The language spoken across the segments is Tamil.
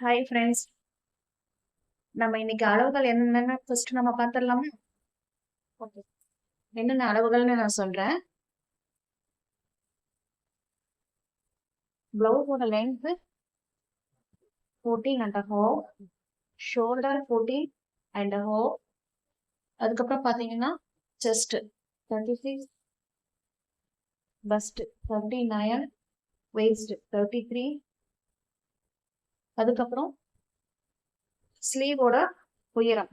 ஹாய் ஃப்ரெண்ட்ஸ், நம்ம இன்னைக்கு அளவுகள் என்னென்ன ஃபர்ஸ்ட் நம்ம பார்த்துடலாமா? ஓகே. என்னென்ன அளவுகள்னு நான் சொல்றேன். பிளவுஸோட லென்த் 14.5, ஷோல்டர் 14.5, அதுக்கப்புறம் பார்த்தீங்கன்னா செஸ்ட் 36, பஸ்ட் 39, waist 33, அதுக்கப்புறம் ஸ்லீவோட உயரம்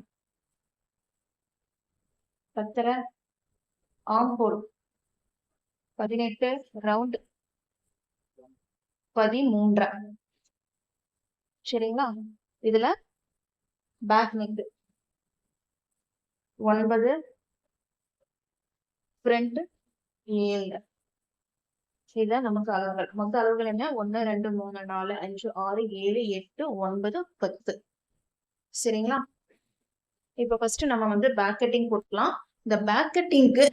10, ஆர்ம் ஹோல் 18, ரவுண்ட் 13. சரிங்களா? இதுல பேக் நெக் 9, ஃப்ரண்ட் 7. இதுதான் நமக்கு அளவுகள். மொத்த அளவுகள் என்ன? 1 2 3 4 5 6 7 8 9 10. சரிங்களா? இப்ப ஃபர்ஸ்ட் நம்ம வந்து பேக் கட்டிங் போட்டுக்கலாம். இந்த பேக் கட்டிங்க்கு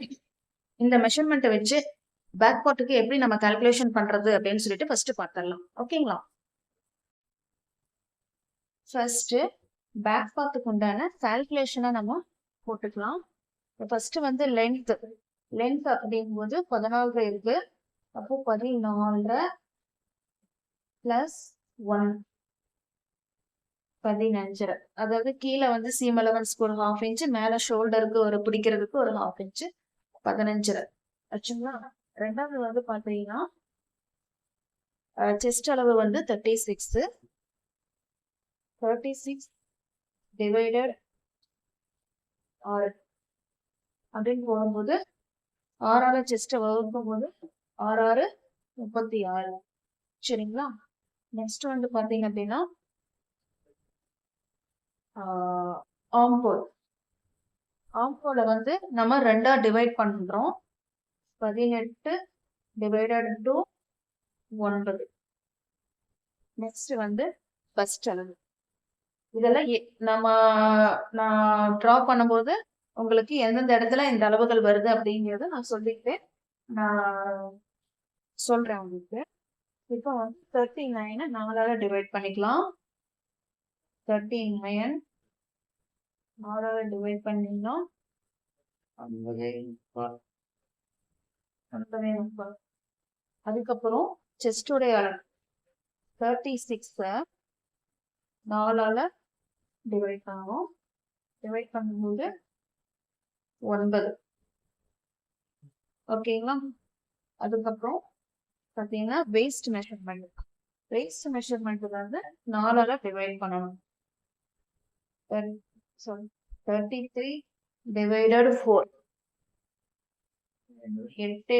இந்த மெஷர்மெண்ட்டை வச்சு பேக் பார்ட்டுக்கு எப்படி நம்ம கால்குலேஷன் பண்றது அப்படின்னு சொல்லிட்டு ஃபர்ஸ்ட் பார்த்துடலாம். ஓகேங்களா? ஃபர்ஸ்ட் பேக் பார்ட்டுக்கு உண்டான கால்குலேஷனை நம்ம போட்டுக்கலாம். ஃபர்ஸ்ட் வந்து லென்த் அப்படிங்கும்போது 14 இருக்கு. அப்போ 14 பிளஸ் 1 15. அதாவது கீழே வந்து சீம் அலவன்ஸ்க்கு ஒரு 1/2 இன்ச், மேல ஷோல்டருக்கு ஒரு பிடிக்கிறதுக்கு ஒரு 1/2 இன்ச் 15. ஆச்சுங்களா? ரெண்டாவது வந்து பாத்தீங்கன்னா செஸ்ட் அளவு வந்து 36 டிவைடட் 6 அப்படின்னு போகும்போது 6 செஸ்ட் வகுக்கும் போது 6 36. சரிங்களா? நெக்ஸ்ட் வந்து பாத்தீங்க அப்படின்னா ஆம்ஹோலை வந்து நம்ம 2ஆ டிவைட் பண்றோம். 18 டிவைடட் டு 9. நெக்ஸ்ட் வந்து பஸ்ட் அளவு. இதெல்லாம் நான் டிரா பண்ணும்போது உங்களுக்கு எந்தெந்த இடத்துல இந்த அளவுகள் வருது அப்படிங்கிறத நான் சொல்லிக்கிட்டே நான் சொல்றேன் உங்களுக்கு. இப்போ வந்து 39 4ஆல டிவைட் பண்ணிக்கலாம். 39 4ஆல டிவைட் பண்ணிங்கன்னா 9. அதுக்கப்புறம் செஸ்டோடைய அளவு 36 4ஆல டிவைட் பண்ணுவோம். டிவைட் பண்ணும்போது 9. ஓகேங்களா? அதுக்கப்புறம் பார்த்தீங்கன்னா வேஸ்ட் மெஷர்மெண்ட் வந்து 4ஆல டிவைட் பண்ணணும். 33 டிவைடட் 4 8.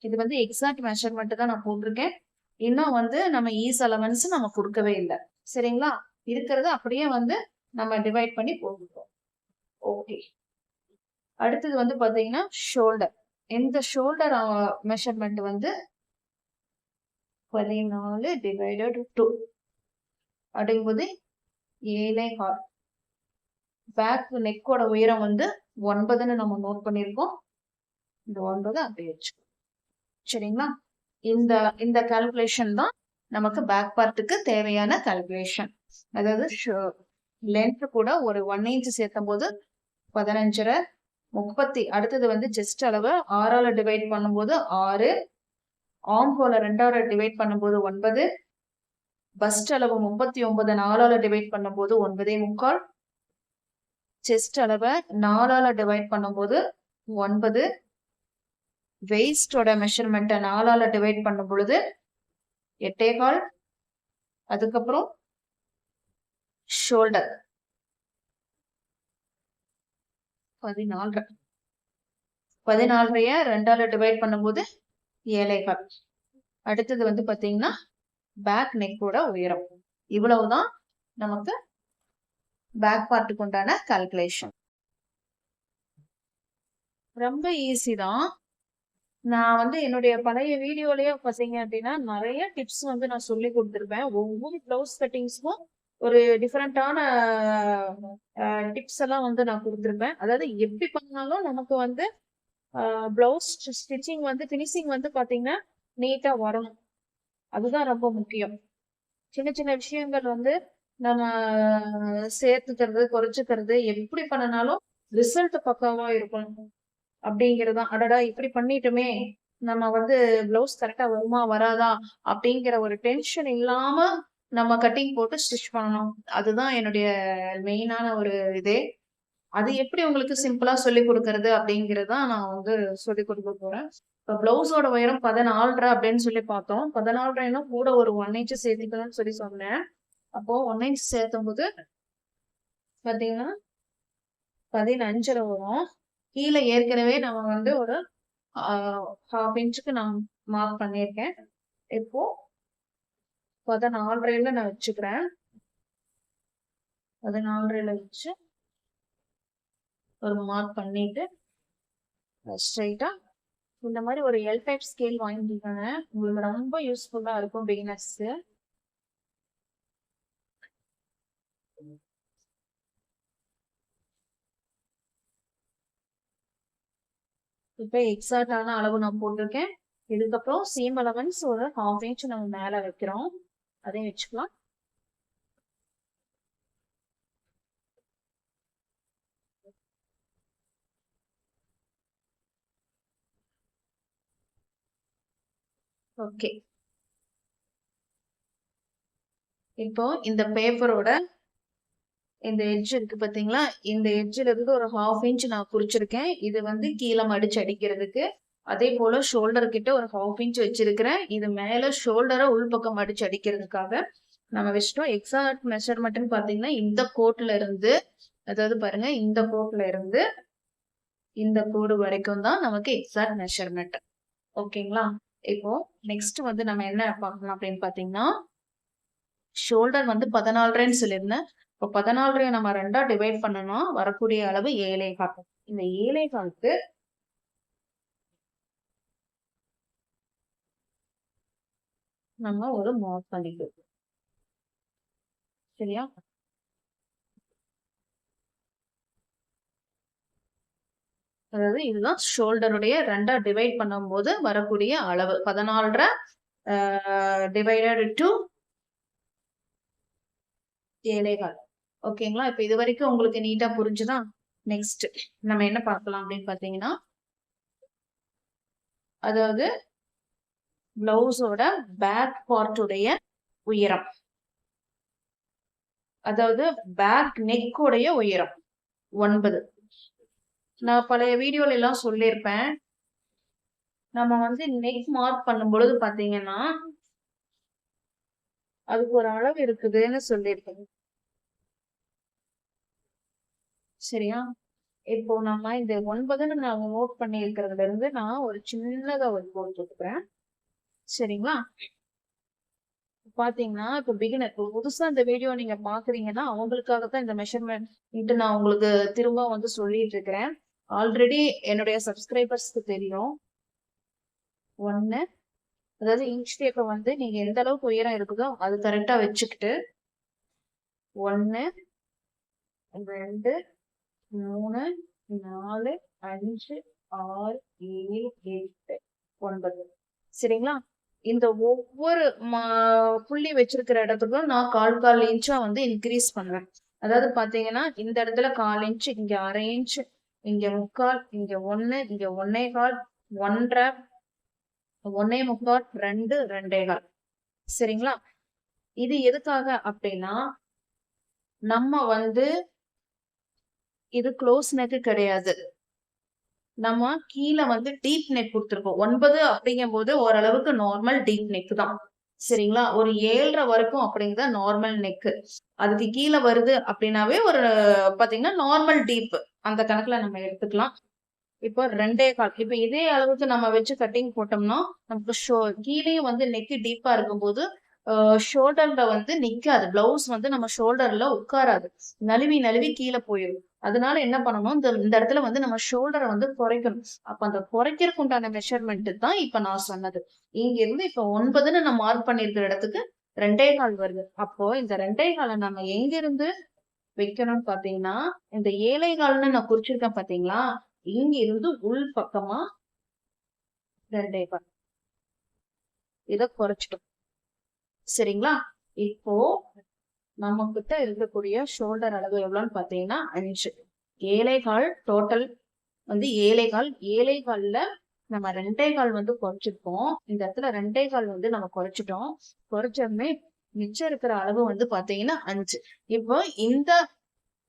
இது வந்து எக்ஸாக்ட் மெஷர்மெண்ட் தான் நான் போட்டிருக்கேன். இன்னும் வந்து நம்ம ஈஸ் அலவன்ஸ் நம்ம கொடுக்கவே இல்லை. சரிங்களா? இருக்கிறத அப்படியே வந்து நம்ம டிவைட் பண்ணி போட்டுருக்கோம். ஓகே. அடுத்தது வந்து பாத்தீங்கன்னா ஷோல்டர். இந்த ஷோல்டர் மெஷர்மெண்ட் வந்து 14 டிவைடட் 2 அப்படிங்கும்போது 7.5. பேக் நெக்கோட உயரம் வந்து 9ன்னு நம்ம நோட் பண்ணியிருக்கோம். இந்த 9 அப்படியே வச்சுக்கோ. சரிங்களா? இந்த கால்குலேஷன் தான் நமக்கு பேக் பார்ட்டுக்கு தேவையான கால்குலேஷன். அதாவது லென்த் கூட ஒரு 1 இன்ச் சேர்த்தும் போது 15. 30. அடுத்தது வந்து செஸ்ட் அளவு 6ஆல டிவைட் பண்ணும்போது 6. ஆர்ம் ஹோலை 2ஆல டிவைட் பண்ணும்போது 9. பஸ்ட் அளவு 39 4ஆல டிவைட் பண்ணும்போது 9.25. செஸ்ட் அளவை 4ஆல டிவைட் பண்ணும்போது 9. வெயிஸ்டோட மெஷர்மெண்ட்டை 4ஆல டிவைட் பண்ணும் பொழுது 8.25. அதுக்கப்புறம் ஷோல்டர் 14. 14 2ஆல டிவைட் பண்ணும்போது 7.25. அடுத்தது வந்து பாத்தீங்கன்னா பேக் நெக்கோட உயரம். இவ்வளவுதான் நமக்கு பேக் பார்ட்டுக்கு உண்டான கால்குலேஷன். ரொம்ப ஈஸி தான். நான் வந்து என்னுடைய பழைய வீடியோலயே பாத்தீங்க அப்படின்னா நிறைய டிப்ஸ் வந்து நான் சொல்லி கொடுத்துருப்பேன். ஒவ்வொரு பிளவுஸ் கட்டிங்ஸ்க்கும் ஒரு டிஃப்ரெண்டான டிப்ஸ் எல்லாம் வந்து நான் கொடுத்துருப்பேன். அதாவது எப்படி பண்ணாலும் நமக்கு வந்து பிளவுஸ் ஸ்டிச்சிங் வந்து ஃபினிஷிங் வந்து பாத்தீங்கன்னா நீட்டா வரணும். அதுதான் ரொம்ப முக்கியம். சின்ன சின்ன விஷயங்கள் வந்து நம்ம சேர்த்துக்கிறது குறைச்சுக்கிறது எப்படி பண்ணனாலும் ரிசல்ட் பக்காவா இருக்கணும் அப்படிங்கறதுதான். அடடா இப்படி பண்ணிட்டுமே, நம்ம வந்து பிளவுஸ் கரெக்டா வருமா வராதா அப்படிங்கிற ஒரு டென்ஷன் இல்லாம நம்ம கட்டிங் போட்டு ஸ்டிச் பண்ணணும். அதுதான் என்னுடைய மெயினான ஒரு இதே. அது எப்படி உங்களுக்கு சிம்பிளா சொல்லி கொடுக்கறது அப்படிங்கறத நான் வந்து சொல்லி கொடுக்க போறேன். இப்போ பிளவுஸோட உயரம் 14 அப்படின்னு சொல்லி பார்த்தோம். 14 கூட ஒரு 1 இன்ச் சேர்த்துக்கணும்னு சொல்லி சொன்னேன். அப்போ 1 இன்ச் சேர்த்தும் போது பாத்தீங்கன்னா 15 வரும். கீழே ஏற்கனவே நம்ம வந்து ஒரு 1/2 இன்ச்சுக்கு நான் மார்க் பண்ணியிருக்கேன். இப்போ 14 நான் வச்சுக்கிறேன். 14 வச்சு ஒரு மார்க் பண்ணிட்டு ஸ்ட்ரைட்டா இந்த மாதிரி ஒரு எல் டைப் ஸ்கேல் வாங்கிக்கோங்க. உங்களுக்கு ரொம்ப யூஸ்ஃபுல்லா இருக்கும் பிகினர்ஸ்க்கு. இப்போ எக்ஸாக்டான அளவு நான் போட்டிருக்கேன். இதுக்கப்புறம் சீம் அலவன்ஸ் ஒரு 1/2 இன்ச் நம்ம மேல வைக்கிறோம். அதையும் வச்சுக்கலாம். ஓகே, இப்போ இந்த பேப்பரோட இந்த எட்ஜ் இருக்கு பாத்தீங்களா, இந்த எட்ஜ்ல இருந்து ஒரு 1/2 இன்ச் நான் குறிச்சிருக்கேன். இது வந்து கீழே மடிச்சு அடிக்கிறதுக்கு. அதே போல ஷோல்டர் கிட்ட ஒரு 1/2 இன்ச் வச்சிருக்கிறேன். இது மேல ஷோல்டரை உள்பக்கம் மடிச்சு அடிக்கிறதுக்காக நம்ம வச்சிட்டோம். எக்ஸாக்ட் மெஷர்மெண்ட்னு பாத்தீங்கன்னா இந்த கோட்ல இருந்து, அதாவது பாருங்க இந்த கோட்ல இருந்து இந்த கோடு வரைக்கும் தான் நமக்கு எக்ஸாக்ட் மெஷர்மெண்ட். ஓகேங்களா? இப்போ நெக்ஸ்ட் வந்து நம்ம என்ன பார்க்கலாம் அப்படின்னு பாத்தீங்கன்னா, ஷோல்டர் வந்து 14 சொல்லியிருந்தேன். இப்போ 14 நம்ம 2ஆ டிவைட் பண்ணணும். வரக்கூடிய அளவு 7.25. இந்த 7.25க்கு நம்ம ஒரு மார்க் பண்ணிக்கலாம். சரியா? அதாவது இதுதான் ஷோல்டருடைய 2ஆ டிவைட் பண்ணும்போது வரக்கூடிய அளவு. 14 டிவைடட் டு 7.25. ஓகேங்களா? இப்ப இது வரைக்கும் உங்களுக்கு நீட்டா புரிஞ்சுதா? நெக்ஸ்ட் நம்ம என்ன பார்க்கலாம் அப்படின்னு பாத்தீங்கன்னா, அதாவது பிளவுஸோட பேக் பார்ட் உடைய உயரம், அதாவது பேக் நெக் உடைய உயரம் 9. நான் பழைய வீடியோல எல்லாம் சொல்லியிருப்பேன். நம்ம வந்து நெக் மார்க் பண்ணும் பொழுது பாத்தீங்கன்னா அதுக்கு ஒரு அளவு இருக்குதுன்னு சொல்லியிருக்கேன். சரியா? இப்போ நம்ம இந்த 9ன்னு நான் நோட் பண்ணி இருக்கிறதுல இருந்து நான் ஒரு சின்னதா ஒரு கோட் போட்டுக்கிறேன். சரிங்களா? பாத்தீங்கன்னா இப்ப பிகினர் புதுசா இந்த வீடியோ நீங்க பாக்குறீங்கன்னா அவங்களுக்காகத்தான் இந்த மெஷர்மெண்ட் நான் உங்களுக்கு திரும்ப வந்து சொல்லிட்டு இருக்கிறேன். ஆல்ரெடி என்னுடைய சப்ஸ்கிரைபர்ஸ்க்கு தெரியும். 1, அதாவது இன்ச் டேப்பை வந்து நீங்க எந்த அளவுக்கு உயரம் இருக்குதோ அது கரெக்டா வச்சுக்கிட்டு 1, 2, 3, 4, 5, 6, 7, 8, 9. சரிங்களா? இந்த ஒவ்வொரு புள்ளி வச்சிருக்கிற இடத்துக்கும் நான் 1/4 இன்ச்சா வந்து இன்க்ரீஸ் பண்ணுவேன். அதாவது பாத்தீங்கன்னா இந்த இடத்துல 1/4 இன்ச், இங்க 1/2 இன்ச், இங்க 3/4, இங்க 1, இங்க 1.25, 1.5, 1.25, 2, 2.25. சரிங்களா? இது எதுக்காக அப்படின்னா நம்ம வந்து இது க்ளோஸ் நெக் கிடையாது. நம்ம கீழே வந்து டீப் நெக் கொடுத்துருக்கோம். 9 அப்படிங்கும் போது ஓரளவுக்கு நார்மல் டீப் நெக் தான். சரிங்களா? ஒரு 7.5 வரைக்கும் அப்படிங்கிறத நார்மல் நெக். அதுக்கு கீழே வருது அப்படின்னாவே ஒரு பாத்தீங்கன்னா நார்மல் டீப் அந்த கணக்குல நம்ம எடுத்துக்கலாம். இப்போ 2.25. இப்ப இதே அளவுக்கு நம்ம வச்சு கட்டிங் போட்டோம்னா நமக்கு கீழேயும் வந்து நெக் டீப்பா இருக்கும்போது ஷோல்டர்ல வந்து நிக்காது. பிளவுஸ் வந்து நம்ம ஷோல்டர்ல உட்காராது. நழுவி நழுவி கீழே போயிடும். அதனால என்ன பண்ணணும், இந்த இடத்துல வந்து நம்ம ஷோல்டரை வந்து குறைக்கணும். அப்ப அந்த குறைக்கிறதுக்கு உண்டான மெஷர்மெண்ட் தான் இப்ப நான் சொன்னது. இங்க இருந்து இப்ப 9ன்னு நான் மார்க் பண்ணிருக்கிற இடத்துக்கு 2.25 வருது. அப்போ இந்த 2.25 நம்ம எங்க இருந்து வைக்கணும்னு பாத்தீங்கன்னா, இந்த 7.25ன்னு நான் குறிச்சிருக்கேன் பாத்தீங்களா, இங்க இருந்து உள் பக்கமா 2.25 இத குறைச்சிட்டோம். சரிங்களா? இப்போ நம்ம கிட்ட இருக்கக்கூடிய ஷோல்டர் அளவு எவ்வளவுன்னு பாத்தீங்கன்னா 5. 7.25 டோட்டல் வந்து 7.25. 7.25ல நம்ம 2.25 வந்து குறைச்சிருக்கோம். இந்த இடத்துல 2.25 வந்து நம்ம குறைச்சிட்டோம். குறைச்சோமே மிச்சம் இருக்கிற அளவு வந்து பாத்தீங்கன்னா 5. இப்போ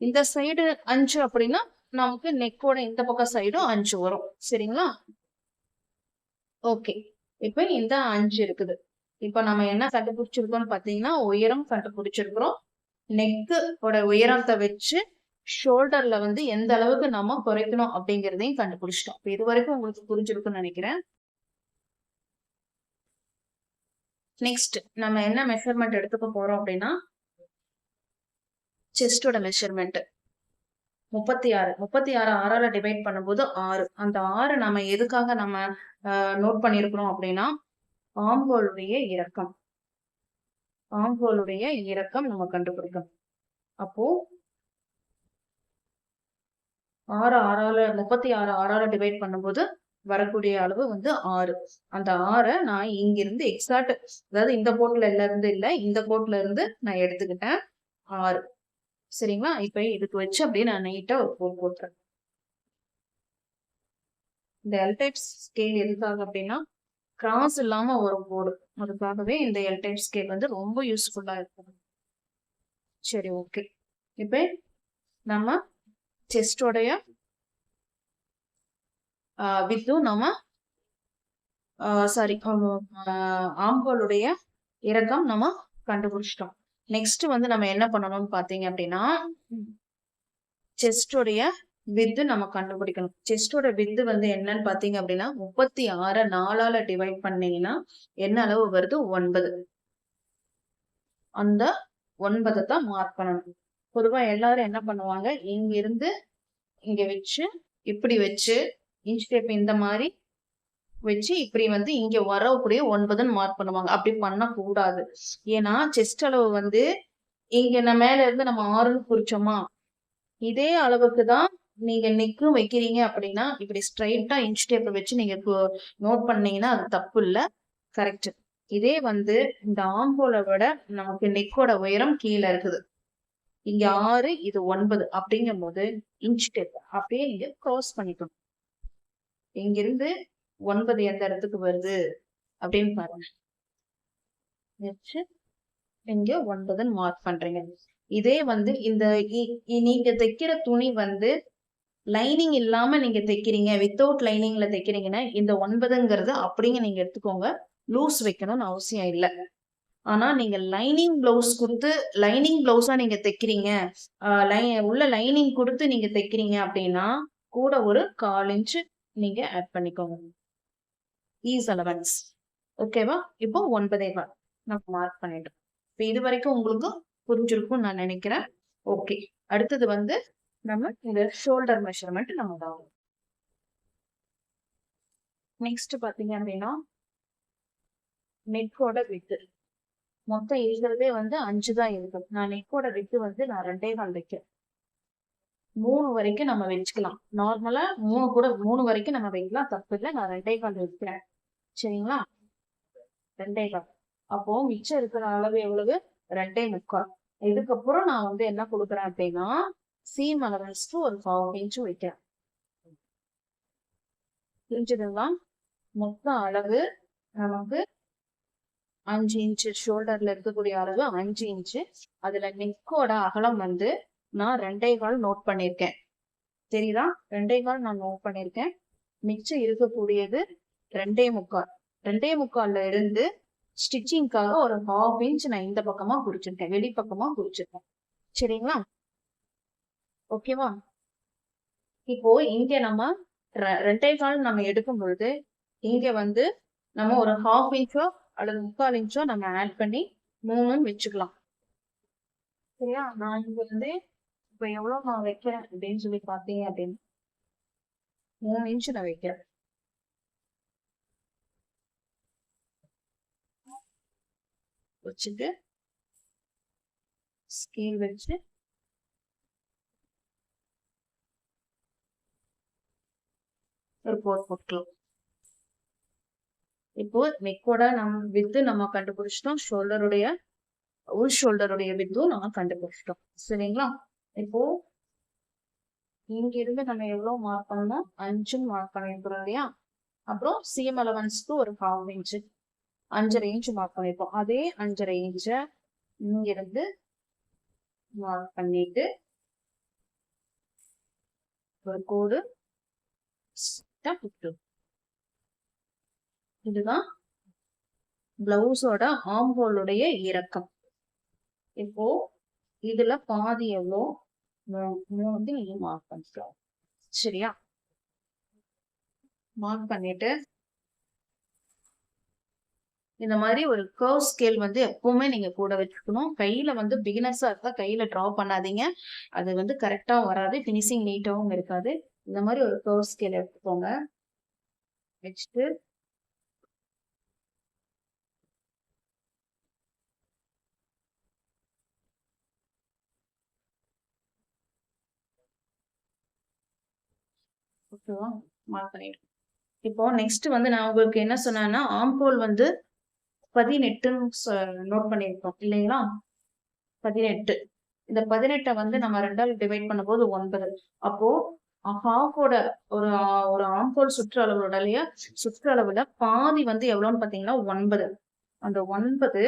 இந்த சைடு 5 அப்படின்னா நமக்கு நெக்கோட இந்த பக்கம் சைடும் 5 வரும். சரிங்களா? ஓகே. இப்ப இந்த 5 இருக்குது. இப்ப நம்ம என்ன கண்டுபிடிச்சிருக்கோம்னு பாத்தீங்கன்னா உயரம் கண்டுபிடிச்சிருக்கிறோம். நெக்கோட உயரத்தை வச்சு ஷோல்டர்ல வந்து எந்த அளவுக்கு நம்ம குறைக்கணும் அப்படிங்கிறதையும் கண்டுபிடிச்சிட்டோம். இது வரைக்கும் உங்களுக்கு புரிஞ்சிருக்குன்னு நினைக்கிறேன். நெக்ஸ்ட் நம்ம என்ன மெஷர்மெண்ட் எடுத்துக்க போறோம் அப்படின்னா செஸ்டோட மெஷர்மெண்ட் 36. 36 6ஆல டிவைட் பண்ணும்போது 6. அந்த 6 நம்ம எதுக்காக நம்ம நோட் பண்ணிருக்கிறோம் அப்படின்னா ஆம்ஹோலுடைய இறக்கம் நம்ம கண்டுபிடிக்கணும். அப்போ 36 6ஆல டிவைட் பண்ணும்போது வரக்கூடிய அளவு வந்து 6. அந்த 6 நான் இங்கிருந்து எக்ஸாக்ட், அதாவது இந்த கோட்ல இருந்து இல்ல, இந்த கோட்ல இருந்து நான் எடுத்துக்கிட்டேன் 6. சரிங்களா? இப்ப இதுக்கு வச்சு அப்படியே நான் நீட்டா ஒரு கோட் போட்டுறேன். இந்த எல் டைப் ஸ்கேல் எதுக்காக அப்படின்னா கிராஸ் இல்லாம ஒரு கோடு, அதுக்காகவே இந்த எல் டைப் ஸ்கேல் வந்து ரொம்ப யூஸ்ஃபுல்லா இருக்கும். சரி, ஓகே. இப்ப நம்ம செஸ்டோடைய வித்தும் நம்ம ஆம்ஹோலுடைய இறக்கம் நம்ம கண்டுபிடிச்சிட்டோம். நெக்ஸ்ட் வந்து நம்ம என்ன பண்ணணும்னு பாத்தீங்க அப்படின்னா செஸ்டோடைய வித்து நம்ம கண்டுபிடிக்கணும். செஸ்டோட வித்து வந்து என்னன்னு பாத்தீங்க அப்படின்னா 36 4ஆல டிவைட் பண்ணீங்கன்னா என்ன அளவு வருது? 9. அந்த 9 தான் மார்க் பண்ணணும். பொதுவா எல்லாரும் என்ன பண்ணுவாங்க, இங்க இருந்து இங்க வச்சு இப்படி வச்சு இன்ச் டேப் இந்த மாதிரி வச்சு இப்படி வந்து இங்க வரக்கூடிய 9ன்னு மார்க் பண்ணுவாங்க. அப்படி பண்ண கூடாது. ஏன்னா செஸ்ட் அளவு வந்து இங்க நம்ம மேல இருந்து நம்ம 6ன்னு குறிச்சோமா, இதே அளவுக்கு தான் நீங்க நெக்கும் வைக்கிறீங்க அப்படின்னா இப்படி ஸ்ட்ரைட்டா இன்ச் டேப் வச்சு நீங்க நோட் பண்ணீங்கன்னா அது தப்பு இல்ல, கரெக்ட். இதே வந்து இந்த ஆம்போலை விட நமக்கு நெக்கோட உயரம் கீழே இருக்குது. இங்க 6, இது 9 அப்படிங்கும் போது இன்ச் டேப் அப்படியே இங்க கிராஸ் பண்ணிக்கணும். இங்கிருந்து 9 எந்த இடத்துக்கு வருது அப்படின்னு பாருங்க. இங்க 9ன்னு மார்க் பண்றீங்க. இதே வந்து இந்த நீங்க தைக்கிற துணி வந்து லைனிங் இல்லாம நீங்க தைக்கிறீங்க, வித்தவுட் லைனிங்ல தைக்கிறீங்கன்னா இந்த 9ங்கிறது அப்படிங்க நீங்க எடுத்துக்கோங்க. லூஸ் வைக்கணும்னு அவசியம் இல்லை. ஆனா நீங்க லைனிங் பிளவுஸ் கொடுத்து லைனிங் பிளவுஸா நீங்க தைக்கிறீங்க, உள்ள லைனிங் கொடுத்து நீங்க தைக்கிறீங்க அப்படின்னா கூட ஒரு 1/4 இன்ச் நீங்க ஆட் பண்ணிக்கோங்க. Is allowance. ஓகேவா? இப்போ 9.25 நான் மார்க் பண்ணிட்டோம். இப்போ இது வரைக்கும் உங்களுக்கு புரிஞ்சிருக்கும் நான் நினைக்கிறேன். ஓகே, அடுத்தது வந்து நம்ம இந்த ஷோல்டர் மெஷர்மெண்ட் நம்ம தான். நெக்ஸ்ட் பாத்தீங்க அப்படின்னா நெக்கோட வித்து மொத்தம் இருக்கிறதே வந்து 5 தான் இருக்கும். நான் நெக்கோட வித்து வந்து நான் 2.25 வைக்கிறேன். 3 வரைக்கும் நம்ம வச்சுக்கலாம். நார்மலா 3 வரைக்கும் நம்ம வைக்கலாம், தப்பு இல்லை. நான் 2.25 வைக்கிறேன். சரிங்களா? 2.25. அப்போ மிச்சம் இருக்கிற அளவு எவ்வளவு? 2.25. இதுக்கப்புறம் நான் வந்து என்ன கொடுக்குறேன் அப்படின்னா சீம் அலவன்ஸ்க்கு ஒரு 1/2 இன்ச் வைக்கிறேன். புரிஞ்சதுதான்? மொத்த அளவு நமக்கு 5 இன்ச். ஷோல்டர்ல இருக்கக்கூடிய அளவு 5 இன்ச். அதுல நெக்கோட அகலம் வந்து நான் 2.25 நோட் பண்ணிருக்கேன். தெரியுதா? 2.25 நான் நோட் பண்ணிருக்கேன். மிச்சம் இருக்கக்கூடியது 2.25. 2.25ல இருந்து ஸ்டிச்சிங்காக ஒரு 1/2 இன்ச் நான் இந்த பக்கமா குறிச்சிருக்கேன், வெளிப்பக்கமா குறிச்சிருக்கேன். சரிங்களா? ஓகேவா? இப்போ இங்க நம்ம 2.25 நம்ம எடுக்கும் பொழுது இங்க வந்து நம்ம ஒரு 1/2 இன்ச்சோ அல்லது 3/4 இன்ச்சோ நம்ம ஆட் பண்ணி 3ன்னு வச்சுக்கலாம். சரியா? நான் இங்க வந்து இப்ப எவ்வளவு நான் வைக்கிறேன் அப்படின்னு சொல்லி பாத்தீங்க அப்படின்னு 3 இன்ச் நான் வைக்கிறேன். வச்சுட்டு ஸ்கேல் வச்சு ஒரு கோட் போட்டுக்கலாம். இப்போ நெக்கோட நம்ம வித்து நம்ம கண்டுபிடிச்சிட்டோம், ஷோல்டருடைய உள் ஷோல்டருடைய வித்தும் நம்ம கண்டுபிடிச்சிட்டோம். சரிங்களா? இப்போ இங்க இருந்து நம்ம எவ்வளவு மார்க் பண்ணோம்? 5 மார்க் பண்ணிருக்கிறோம் இல்லையா? அப்புறம் சிஎம் அலவன்ஸ்க்கு ஒரு 1/2 இன்ச் 5.5 இன்ச் மார்க் பண்ணிருக்கோம். அதே 5.5 இன்ச்ச இங்க இருந்து மார்க் பண்ணிட்டு ஒரு கோடு இதுதான் பிளவுஸோட ஆம்போலுடைய இறக்கம். இப்போ இதுல பாதி எவ்வளோ வந்து நீங்க மார்க் பண்ணிக்கலாம். சரியா? மார்க் பண்ணிட்டு இந்த மாதிரி ஒரு கர்வ் ஸ்கேல் வந்து எப்பவுமே நீங்க கூட வச்சுக்கணும். கையில வந்து பிகினர்ஸா இருந்தா கையில டிரா பண்ணாதீங்க. அது வந்து கரெக்டா வராது, பினிஷிங் நீட்டாவும் இருக்காது. இந்த மாதிரி ஒரு கர்வ் ஸ்கேல் எடுத்துக்கோங்க. வச்சுட்டு ஓகேவா? மார்க் பண்ணிடுங்க. இப்போ நெக்ஸ்ட் வந்து நான் உங்களுக்கு என்ன சொன்னேன்னா ஆம்போல் வந்து 18ன்னு நோட் பண்ணியிருக்கோம் இல்லைங்களா? 18. இந்த 18 வந்து நம்ம 2ஆல் டிவைட் பண்ணும்போது 9. அப்போ ஹாஃபோட ஒரு ஒரு ஆம்போல் சுற்றளவுடைய சுற்றளவுல பாதி வந்து எவ்வளவுன்னு பாத்தீங்கன்னா 9. அந்த 9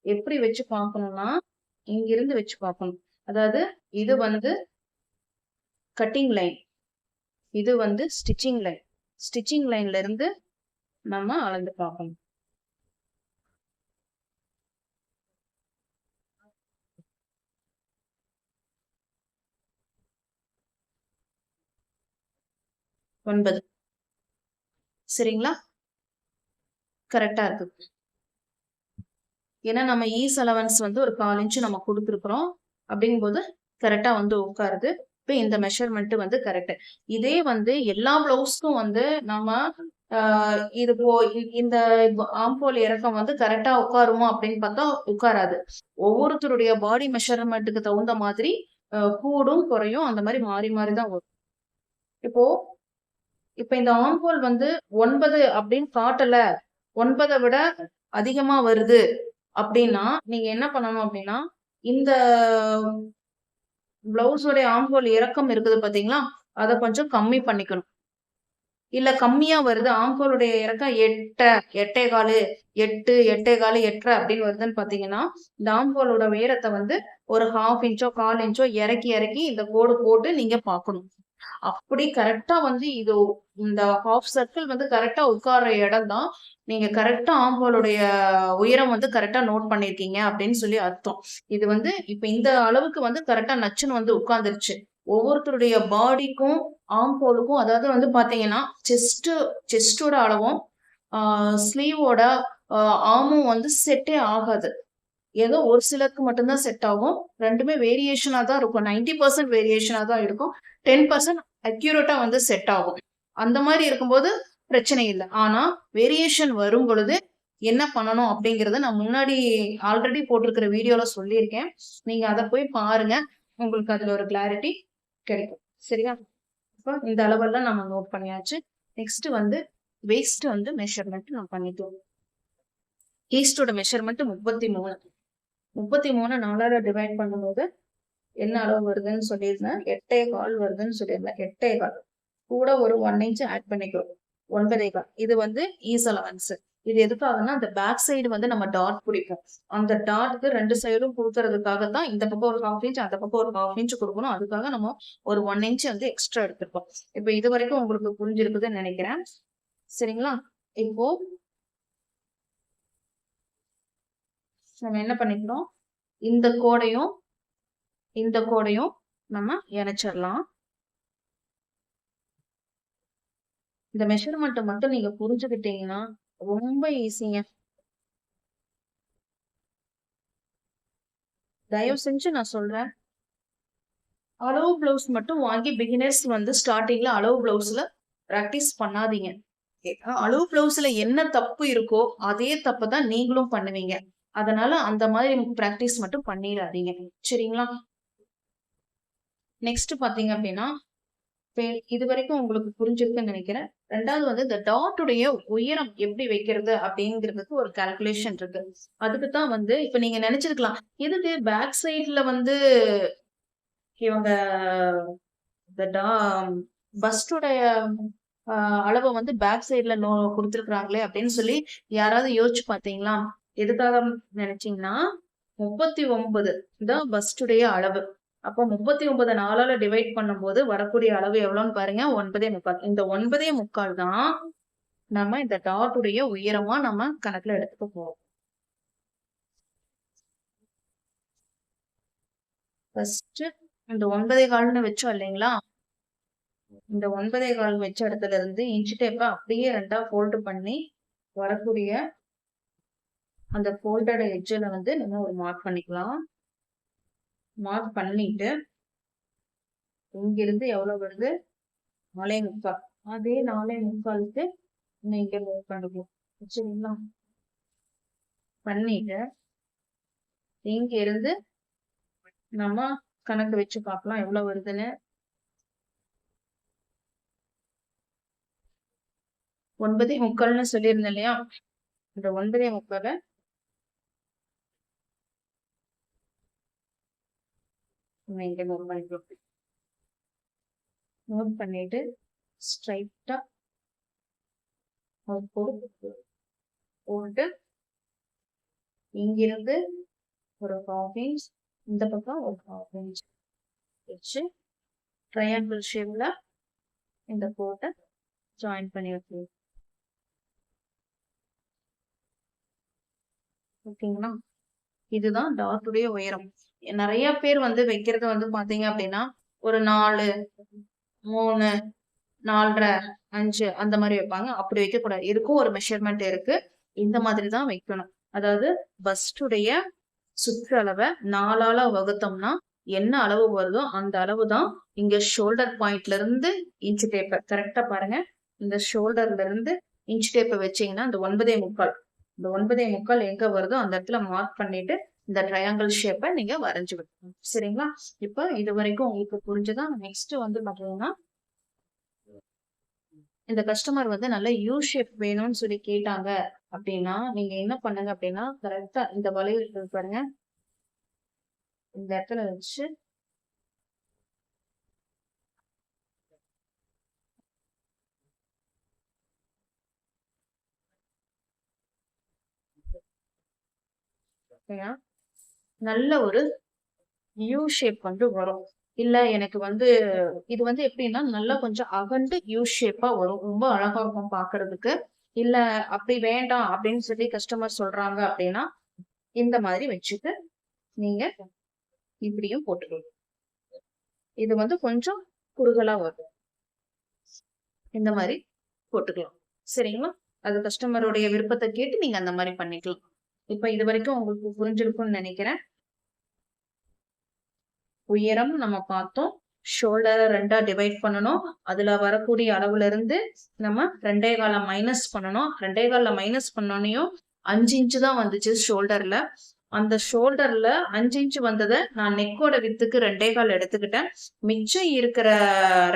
எப்படி வச்சு பார்க்கணும்னா இங்கிருந்து வச்சு பார்க்கணும். அதாவது இது வந்து கட்டிங் லைன், இது வந்து ஸ்டிச்சிங் லைன். ஸ்டிச்சிங் லைன்ல இருந்து நம்ம அளந்து பார்க்கணும். ஒன்பது. சரிங்களா? கரெக்டா இருக்கு. ஏன்னா நம்ம ஈஸ் அலவன்ஸ் வந்து ஒரு 1/4 இன்ச் நம்ம கொடுத்துருக்குறோம். அப்படிங்கும்போது கரெக்டா வந்து உட்காருது. இப்போ இந்த மெஷர்மெண்ட் வந்து கரெக்ட். இதே வந்து எல்லா பிளவுஸ்க்கும் வந்து நம்ம இது இந்த ஆம்போல் இறக்கம் வந்து கரெக்டா உட்காருமா அப்படின்னு பார்த்தா உட்காராது. ஒவ்வொருத்தருடைய பாடி மெஷர்மெண்ட்டுக்கு தகுந்த மாதிரி கூடும் குறையும், அந்த மாதிரி மாறி மாறிதான் வரும். இப்ப இந்த ஆம்போல் வந்து 9 அப்படின்னு காட்டல, 9 விட அதிகமா வருது அப்படின்னா நீங்க என்ன பண்ணணும் அப்படின்னா இந்த பிளவுஸோடைய ஆம்போல் இறக்கம் இருக்குது பாத்தீங்களா, அதை கொஞ்சம் கம்மி பண்ணிக்கணும். இல்ல கம்மியா வருது, ஆம்போலுடைய இறக்கம் 8, 8.25, 8, 8.25, 8 அப்படின்னு வருதுன்னு பாத்தீங்கன்னா இந்த ஆம்போலோட உயரத்தை வந்து ஒரு 1/2 இன்ச்சோ 1/4 இன்ச்சோ இறக்கி இறக்கி இந்த கோடு போட்டு நீங்க பாக்கணும். அப்படி கரெக்டா வந்து இது இந்த ஹாஃப் சர்க்கிள் வந்து கரெக்டா உட்கார்ற இடம் தான் நீங்க கரெக்டா ஆம்போலுடைய உயரம் வந்து கரெக்டா நோட் பண்ணிருக்கீங்க அப்படின்னு சொல்லி அர்த்தம். இது வந்து இப்ப இந்த அளவுக்கு வந்து கரெக்டா நச்சுன்னு வந்து உட்கார்ந்துருச்சு. ஒவ்வொருத்தருடைய பாடிக்கும் ஆம்போலுக்கும், அதாவது வந்து பாத்தீங்கன்னா செஸ்டோட அளவும் ஸ்லீவோட ஆமும் வந்து செட்டே ஆகாது. ஏதோ ஒரு சிலருக்கு மட்டும்தான் செட் ஆகும். ரெண்டுமே வேரியேஷனா தான் இருக்கும். 90% வேரியேஷனா தான் இருக்கும். 10% அக்யூரேட்டா வந்து செட் ஆகும். அந்த மாதிரி இருக்கும்போது பிரச்சனை இல்லை. ஆனா வேரியேஷன் வரும் பொழுது என்ன பண்ணணும் அப்படிங்கறத நான் முன்னாடி ஆல்ரெடி போட்டிருக்கிற வீடியோல சொல்லியிருக்கேன். நீங்க அதை போய் பாருங்க, உங்களுக்கு அதுல ஒரு கிளாரிட்டி கிடைக்கும். சரியா? இப்போ இந்த அளவெல்லாம் நம்ம நோட் பண்ணியாச்சு. நெக்ஸ்ட் வந்து வேஸ்ட் வந்து மெஷர்மெண்ட் நம்ம பண்ணிட்டோம். ஈஸ்டோட மெஷர்மெண்ட் 33. 33 4ஆல டிவைட் பண்ணும்போது என்ன அளவு வருதுன்னு சொல்லியிருந்தேன், 8.25 வருதுன்னு சொல்லியிருந்தேன். 8.25 கூட ஒரு 1 இன்ச் ஆட் பண்ணிக்கிறோம், 9.25. இது வந்து ஈஸ் அலவன்ஸ். இது எதுக்காகனா அந்த பேக் சைடு வந்து நம்ம டாட் பிடிப்போம். அந்த டாட்க்கு 2 சைடும் கொடுக்கறதுக்காக தான் இந்த பக்கம் ஒரு 1/2 இன்ச் அந்த பக்கம் ஒரு 1/2 இன்ச் கொடுக்கணும். அதுக்காக நம்ம ஒரு 1 இன்ச் வந்து எக்ஸ்ட்ரா எடுத்துருக்கோம். இப்போ இது வரைக்கும் உங்களுக்கு புரிஞ்சிருக்குதுன்னு நினைக்கிறேன். சரிங்களா? இப்போ நம்ம என்ன பண்ணிக்கணும், இந்த கோடையும் இந்த கோடையும் நம்ம இணைச்சிடலாம். இந்த மெஷர்மெண்ட் மட்டும் நீங்க புரிஞ்சுக்கிட்டீங்கன்னா ரொம்ப ஈஸிங்க. தயவு செஞ்சு நான் சொல்றேன், அளவு பிளவுஸ் மட்டும் வாங்கி பிகினர்ஸ் வந்து ஸ்டார்டிங்ல அளவு பிளவுஸ்ல பிராக்டிஸ் பண்ணாதீங்க. அளவு பிளவுஸ்ல என்ன தப்பு இருக்கோ அதே தப்பு தான் நீங்களும் பண்ணுவீங்க. அதனால அந்த மாதிரி பிராக்டிஸ் மட்டும் பண்ணிடாதீங்க. சரிங்களா? நெக்ஸ்ட் பாத்தீங்க அப்படின்னா இது வரைக்கும் உங்களுக்கு புரிஞ்சிருக்குன்னு நினைக்கிறேன். ரெண்டாவது வந்து இந்த டாட்டுடைய உயரம் எப்படி வைக்கிறது அப்படிங்கிறதுக்கு ஒரு கால்குலேஷன் இருக்கு. அதுக்கு தான் வந்து இப்ப நீங்க நினைச்சிருக்கலாம், எதுக்கு பேக் சைட்ல வந்து இவங்க இந்த பஸ்டுடைய அளவை வந்து பேக் சைட்ல கொடுத்துருக்காங்களே அப்படின்னு சொல்லி யாராவது யோசிச்சு பாத்தீங்களா? எதுக்காக நினைச்சீங்கன்னா 39 தான் பஸ்டுடைய அளவு. அப்போ 39 4ஆல டிவைட் பண்ணும்போது வரக்கூடிய அளவு எவ்வளவுன்னு பாருங்க, 9.25. இந்த 9.25 தான் நம்ம இந்த டாட்டுடைய உயரமா நம்ம கணக்குல எடுத்துக்க போறோம். ஃபர்ஸ்ட் இந்த 9.25 வச்சோம் இல்லைங்களா? இந்த 9.25 வச்ச இடத்துல இருந்து இன்ச் டேப்ப அப்படியே 2ஆ ஃபோல்டு பண்ணி வரக்கூடிய அந்த ஃபோல்டட் எட்ஜ்ல வந்து நம்ம ஒரு மார்க் பண்ணிக்கலாம். மார்க் பண்ணிட்டு இங்கிருந்து எவ்வளவு வருது? 4.25. அதே 4.25க்கு இங்க மூவ் பண்ணிக்கலாம். சரிங்களா? பண்ணிட்டு இங்க இருந்து நம்ம கணக்கு வச்சு பார்க்கலாம் எவ்வளவு வருதுன்னு. 9.25 சொல்லியிருந்தேன் இல்லையா? இந்த 9.25 இங்க நோட் பண்ணிக்கலாம். நோட் பண்ணிட்டு ஸ்ட்ரைட்டா போட்டு இங்கிருந்து ஒரு 1/2 இன்ச், இந்த பக்கம் ஒரு 1/2 இன்ச் வச்சு ட்ரையாங்கிள் ஷேப்ல இந்த கோட்டை ஜாயின் பண்ணி வைக்கணும். ஓகேங்களா? இதுதான் டாட்டுடைய உயரம். நிறைய பேர் வந்து வைக்கிறது வந்து பாத்தீங்க அப்படின்னா ஒரு 4, 3, 4.5, 5 அந்த மாதிரி வைப்பாங்க. அப்படி வைக்க கூடாது. இதுக்கும் ஒரு மெஷர்மெண்ட் இருக்கு. இந்த மாதிரி தான் வைக்கணும். அதாவது பஸ்டுடைய சுற்றளவை 4ஆல வகுத்தோம்னா என்ன அளவு வருதோ அந்த அளவு தான் இங்க ஷோல்டர் பாயிண்ட்ல இருந்து இன்ச் டேப்பை கரெக்டா பாருங்க. இந்த ஷோல்டர்ல இருந்து இன்ச் டேப்பை வச்சீங்கன்னா இந்த 9.25 இந்த 9.25 எங்க வருதோ அந்த இடத்துல மார்க் பண்ணிட்டு இந்த ட்ரையாங்கிள் ஷேப்பை நீங்க வரைஞ்சு வைக்கணும். சரிங்களா? இப்போ இது வரைக்கும் உங்களுக்கு புரிஞ்சுதான். நெக்ஸ்ட் வந்து பாத்தீங்கன்னா இந்த கஸ்டமர் வந்து நல்ல யூ ஷேப் வேணும்னு சொல்லி கேட்டாங்க அப்படின்னா நீங்க என்ன பண்ணுங்க அப்படின்னா கரெக்டா இந்த வளைவு பாருங்க, இந்த இடத்துல வச்சு நல்ல ஒரு யூ ஷேப் வந்து வரும். இல்ல எனக்கு வந்து இது வந்து எப்படின்னா நல்லா கொஞ்சம் அகண்டு யூ ஷேப்பா வரும். ரொம்ப அழகா இருக்கும் பாக்குறதுக்கு. இல்ல அப்படி வேண்டாம் அப்படின்னு சொல்லி கஸ்டமர் சொல்றாங்க அப்படின்னா இந்த மாதிரி வச்சுட்டு நீங்க இப்படியும் போட்டுக்கலாம். இது வந்து கொஞ்சம் குறுகலா வரும். இந்த மாதிரி போட்டுக்கலாம். சரிங்களா? அது கஸ்டமருடைய விருப்பத்தை கேட்டு நீங்க அந்த மாதிரி பண்ணிக்கலாம். இப்ப இது வரைக்கும் உங்களுக்கு புரிஞ்சிருக்கும்னு நினைக்கிறேன். உயரம் நம்ம பார்த்தோம். ஷோல்டரை 2ஆ டிவைட் பண்ணணும். அதுல வரக்கூடிய அளவுல இருந்து நம்ம 2.25 மைனஸ் பண்ணணும். 2.25 மைனஸ் பண்ணோனையும் 5 இன்ச்சு தான் வந்துச்சு ஷோல்டர்ல. அந்த ஷோல்டர்ல 5 இன்ச்சு வந்ததை நான் நெக்கோட வித்துக்கு 2.25 எடுத்துக்கிட்டேன். மிச்சம் இருக்கிற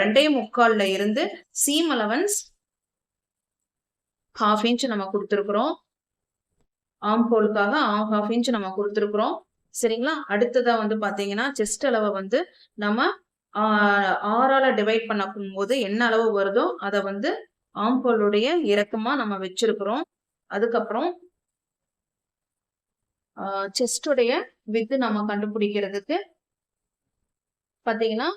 2.25 இருந்து சீம் அலவன்ஸ் 1/2 இன்ச் நம்ம கொடுத்துருக்குறோம். ஆம் ஹோலுக்காக 1/2 இன்ச் நம்ம கொடுத்துருக்குறோம். சரிங்களா? அடுத்ததா வந்து பாத்தீங்கன்னா செஸ்ட் அளவை வந்து நம்ம 6ஆல டிவைட் பண்ண போது என்ன அளவு வருதோ அதை வந்து ஆம் ஹோலுடைய இறக்கமா நம்ம வச்சிருக்கிறோம். அதுக்கப்புறம் செஸ்டுடைய வித்து நம்ம கண்டுபிடிக்கிறதுக்கு பாத்தீங்கன்னா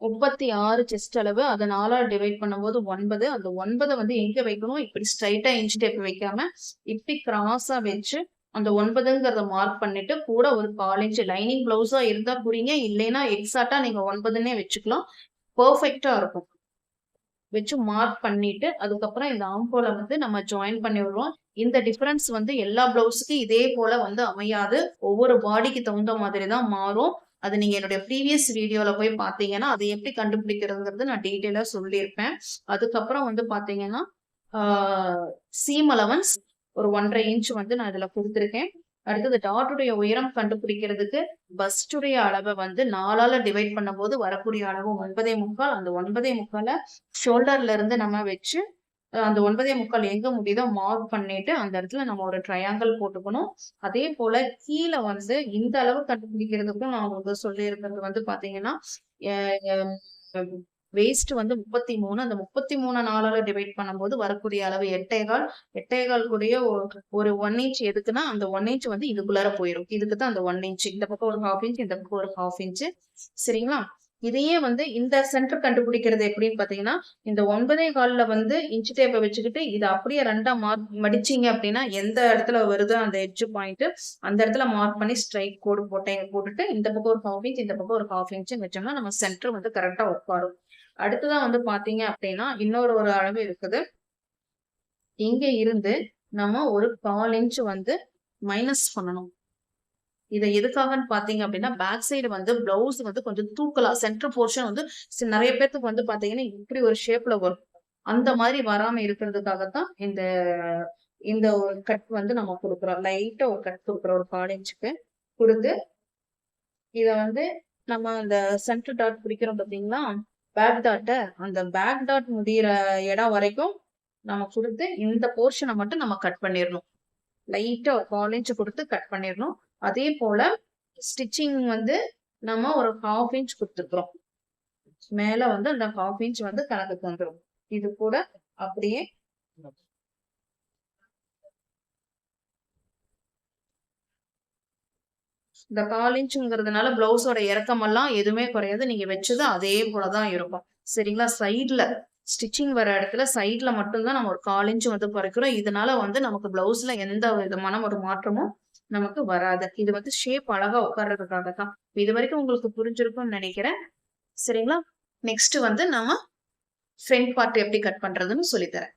36 செஸ்ட் அளவு. அதை 4ஆல் டிவைட் பண்ணும்போது 9. அந்த 9 வந்து எங்க வைக்கணும்? இப்படி ஸ்ட்ரைட்டா இன்ச் டேப் வைக்காம இப்படி கிராஸா வச்சு அந்த 9ங்கிறத மார்க் பண்ணிட்டு கூட ஒரு 1/4 இன்ச் லைனிங் பிளவுஸா இருந்தா புரியுங்க. இல்லைன்னா எக்ஸாக்டா நீங்க 9ன்னே வச்சுக்கலாம். பெர்ஃபெக்டா இருக்கும். வச்சு மார்க் பண்ணிட்டு அதுக்கப்புறம் இந்த ஆம்போல வந்து நம்ம ஜாயின் பண்ணி விடுறோம். இந்த டிஃபரன்ஸ் வந்து எல்லா பிளவுஸுக்கும் இதே போல வந்து அமையாது. ஒவ்வொரு பாடிக்கு தகுந்த மாதிரி தான் மாறும். அது நீங்க என்னுடைய ப்ரீவியஸ் வீடியோல போய் பாத்தீங்கன்னா அது எப்படி கண்டுபிடிக்கிறதுங்கிறது நான் டீட்டெயிலா சொல்லியிருப்பேன். அதுக்கப்புறம் வந்து பாத்தீங்கன்னா சீம் அலவன்ஸ் ஒரு 1.5 இன்ச் வந்து நான் இதுல கொடுத்துருக்கேன். அடுத்தது டாட்டுடைய உயரம் கண்டுபிடிக்கிறதுக்கு பஸ்டுடைய அளவை வந்து 4ஆல டிவைட் பண்ணும்போது வரக்கூடிய அளவு 9.25. அந்த 9.25 ஷோல்டர்ல இருந்து நம்ம வச்சு அந்த 9.25 எங்க முடியுதோ மார்க் பண்ணிட்டு அந்த இடத்துல நம்ம ஒரு ட்ரையாங்கிள் போட்டுக்கணும். அதே போல கீழே வந்து இந்த அளவு கண்டுபிடிக்கிறதுக்கும் நான் உங்களுக்கு சொல்லி இருக்கிறது வந்து பாத்தீங்கன்னா வேஸ்ட் வந்து 33. அந்த 33 4ஆல டிவைட் பண்ணும்போது வரக்கூடிய அளவு 8.25. 8.25 கூடிய ஒரு 1 இன்ச் எதுக்குன்னா அந்த 1 இன்ச் வந்து இதுக்குள்ளார போயிடும். இதுக்கு தான் அந்த 1 இன்ச். இந்த பக்கம் ஒரு 1/2 இன்ச், இந்த பக்கம் ஒரு 1/2 இன்ச். சரிங்களா? இதையே வந்து இந்த சென்டர் கண்டுபிடிக்கிறது எப்படின்னு பாத்தீங்கன்னா, இந்த 9.25 வந்து இன்ச் டேப்பை வச்சுக்கிட்டு இதை அப்படியே 2ஆ மடிச்சீங்க அப்படின்னா எந்த இடத்துல வருதோ அந்த எட்ஜ் பாயிண்ட் அந்த இடத்துல மார்க் பண்ணி ஸ்ட்ரைட் கோடு போட்டுட்டு இந்த பக்கம் ஒரு 1/2 இன்ச், இந்த பக்கம் ஒரு 1/2 இன்ச் வச்சோம்னா நம்ம சென்டர் வந்து கரெக்டா உட்காரும். அடுத்ததான் வந்து பாத்தீங்க அப்படின்னா இன்னொரு அளவு இருக்குது. இங்க இருந்து நம்ம ஒரு 1/4 இன்ச் வந்து மைனஸ் பண்ணணும். இதை எதுக்காகன்னு பாத்தீங்க அப்படின்னா பேக் சைடு வந்து பிளவுஸ் வந்து கொஞ்சம் தூக்கலாம். சென்டர் போர்ஷன் வந்து நிறைய பேருக்கு வந்து பாத்தீங்கன்னா இப்படி ஒரு ஷேப்ல வரும். அந்த மாதிரி வராம இருக்கிறதுக்காகத்தான் இந்த ஒரு கட் வந்து நம்ம கொடுக்குறோம். லைட்டா ஒரு கட் கொடுக்குறோம் ஒரு 1/4 இன்ச்சுக்கு கொடுத்து இதை வந்து நம்ம அந்த சென்டர் டாட் பிடிக்கிறோம் பாத்தீங்களா, பேக் டாட்டை அந்த பேக் டாட் முடிகிற இடம் வரைக்கும் நம்ம கொடுத்து இந்த போர்ஷனை மட்டும் நம்ம கட் பண்ணிடணும். லைட்டா ஒரு 1/4 இன்ச் கொடுத்து கட் பண்ணிடணும். அதே போல ஸ்டிச்சிங் வந்து நம்ம ஒரு 1/2 இன்ச் கொடுத்துருக்குறோம். மேல வந்து அந்த 1/2 இன்ச் வந்து கணக்குக்கு வந்துடும். இது கூட அப்படியே இந்த 1/4 இன்ச்சுங்கிறதுனால பிளவுஸோட இறக்கமெல்லாம் எதுவுமே குறையாது. நீங்க வச்சது அதே போலதான் இருக்கும். சரிங்களா? சைட்ல ஸ்டிச்சிங் வர இடத்துல சைட்ல மட்டும்தான் நம்ம ஒரு 1/4 இன்ச் வந்து குறைக்கிறோம். இதனால வந்து நமக்கு பிளவுஸ்ல எந்த விதமான ஒரு மாற்றமும் நமக்கு வராது. இது வந்து ஷேப் அழகா உட்கார்றதுக்காக தான். இது வரைக்கும் உங்களுக்கு புரிஞ்சிருக்கும்னு நினைக்கிறேன். சரிங்களா? நெக்ஸ்ட் வந்து நம்ம ஃப்ரண்ட் பார்ட் எப்படி கட் பண்றதுன்னு சொல்லித்தரேன்.